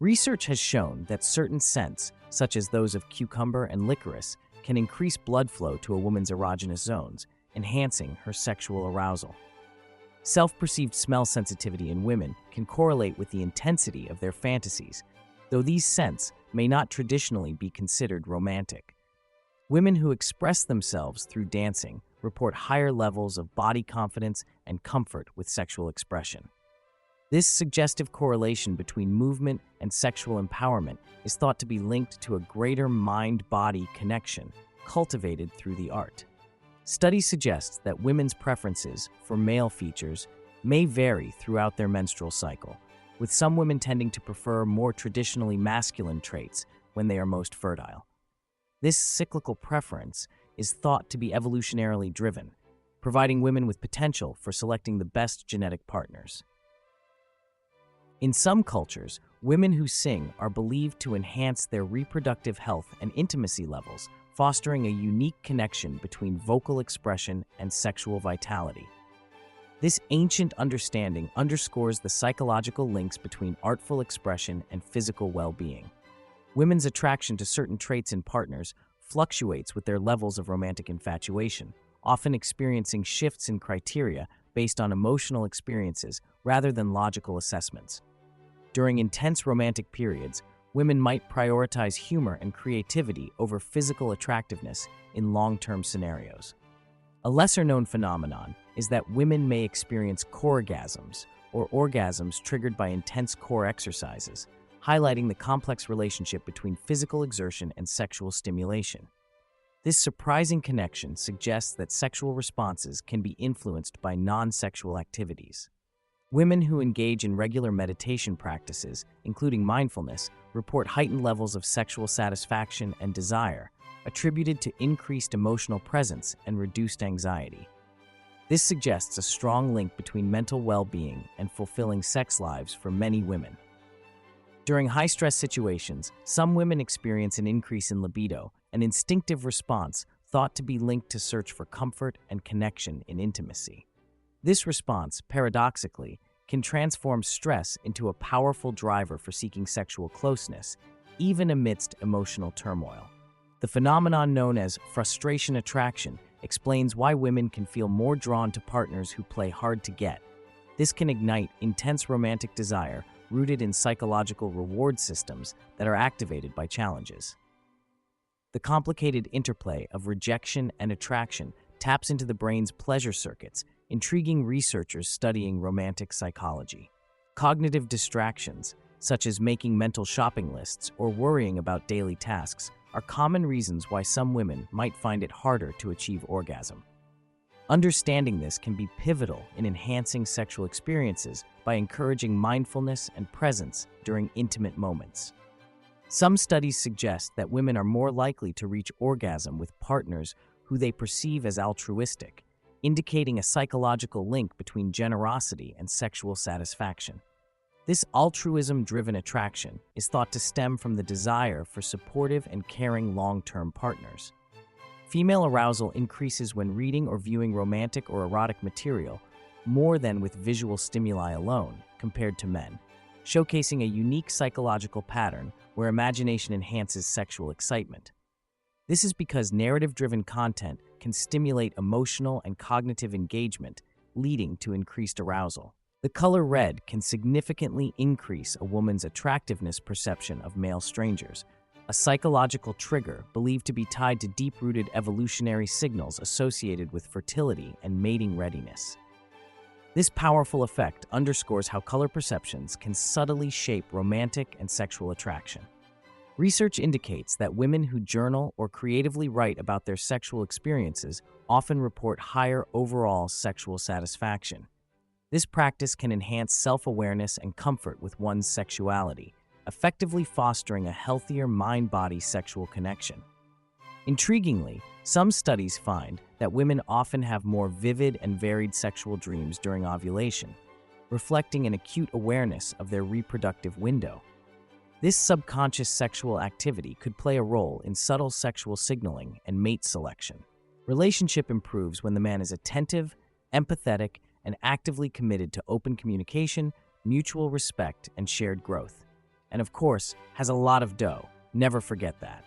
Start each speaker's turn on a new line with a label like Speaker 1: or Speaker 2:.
Speaker 1: Research has shown that certain scents, such as those of cucumber and licorice, can increase blood flow to a woman's erogenous zones, enhancing her sexual arousal. Self-perceived smell sensitivity in women can correlate with the intensity of their fantasies, though these scents may not traditionally be considered romantic. Women who express themselves through dancing report higher levels of body confidence and comfort with sexual expression. This suggestive correlation between movement and sexual empowerment is thought to be linked to a greater mind-body connection cultivated through the art. Studies suggest that women's preferences for male features may vary throughout their menstrual cycle, with some women tending to prefer more traditionally masculine traits when they are most fertile. This cyclical preference is thought to be evolutionarily driven, providing women with potential for selecting the best genetic partners. In some cultures, women who sing are believed to enhance their reproductive health and intimacy levels, fostering a unique connection between vocal expression and sexual vitality. This ancient understanding underscores the psychological links between artful expression and physical well-being. Women's attraction to certain traits in partners fluctuates with their levels of romantic infatuation, often experiencing shifts in criteria based on emotional experiences rather than logical assessments. During intense romantic periods, women might prioritize humor and creativity over physical attractiveness in long-term scenarios. A lesser-known phenomenon is that women may experience coregasms, or orgasms triggered by intense core exercises, highlighting the complex relationship between physical exertion and sexual stimulation. This surprising connection suggests that sexual responses can be influenced by non-sexual activities. Women who engage in regular meditation practices, including mindfulness, report heightened levels of sexual satisfaction and desire, attributed to increased emotional presence and reduced anxiety. This suggests a strong link between mental well-being and fulfilling sex lives for many women. During high-stress situations, some women experience an increase in libido, an instinctive response thought to be linked to search for comfort and connection in intimacy. This response, paradoxically, can transform stress into a powerful driver for seeking sexual closeness, even amidst emotional turmoil. The phenomenon known as frustration attraction explains why women can feel more drawn to partners who play hard to get. This can ignite intense romantic desire rooted in psychological reward systems that are activated by challenges. The complicated interplay of rejection and attraction taps into the brain's pleasure circuits, intriguing researchers studying romantic psychology. Cognitive distractions, such as making mental shopping lists or worrying about daily tasks, are common reasons why some women might find it harder to achieve orgasm. Understanding this can be pivotal in enhancing sexual experiences by encouraging mindfulness and presence during intimate moments. Some studies suggest that women are more likely to reach orgasm with partners who they perceive as altruistic, indicating a psychological link between generosity and sexual satisfaction. This altruism-driven attraction is thought to stem from the desire for supportive and caring long-term partners. Female arousal increases when reading or viewing romantic or erotic material more than with visual stimuli alone compared to men, showcasing a unique psychological pattern where imagination enhances sexual excitement. This is because narrative-driven content can stimulate emotional and cognitive engagement, leading to increased arousal. The color red can significantly increase a woman's attractiveness perception of male strangers, a psychological trigger believed to be tied to deep-rooted evolutionary signals associated with fertility and mating readiness. This powerful effect underscores how color perceptions can subtly shape romantic and sexual attraction. Research indicates that women who journal or creatively write about their sexual experiences often report higher overall sexual satisfaction. This practice can enhance self-awareness and comfort with one's sexuality, effectively fostering a healthier mind-body sexual connection. Intriguingly, some studies find that women often have more vivid and varied sexual dreams during ovulation, reflecting an acute awareness of their reproductive window. This subconscious sexual activity could play a role in subtle sexual signaling and mate selection. Relationship improves when the man is attentive, empathetic, and actively committed to open communication, mutual respect, and shared growth. and of course, has a lot of dough. Never forget that.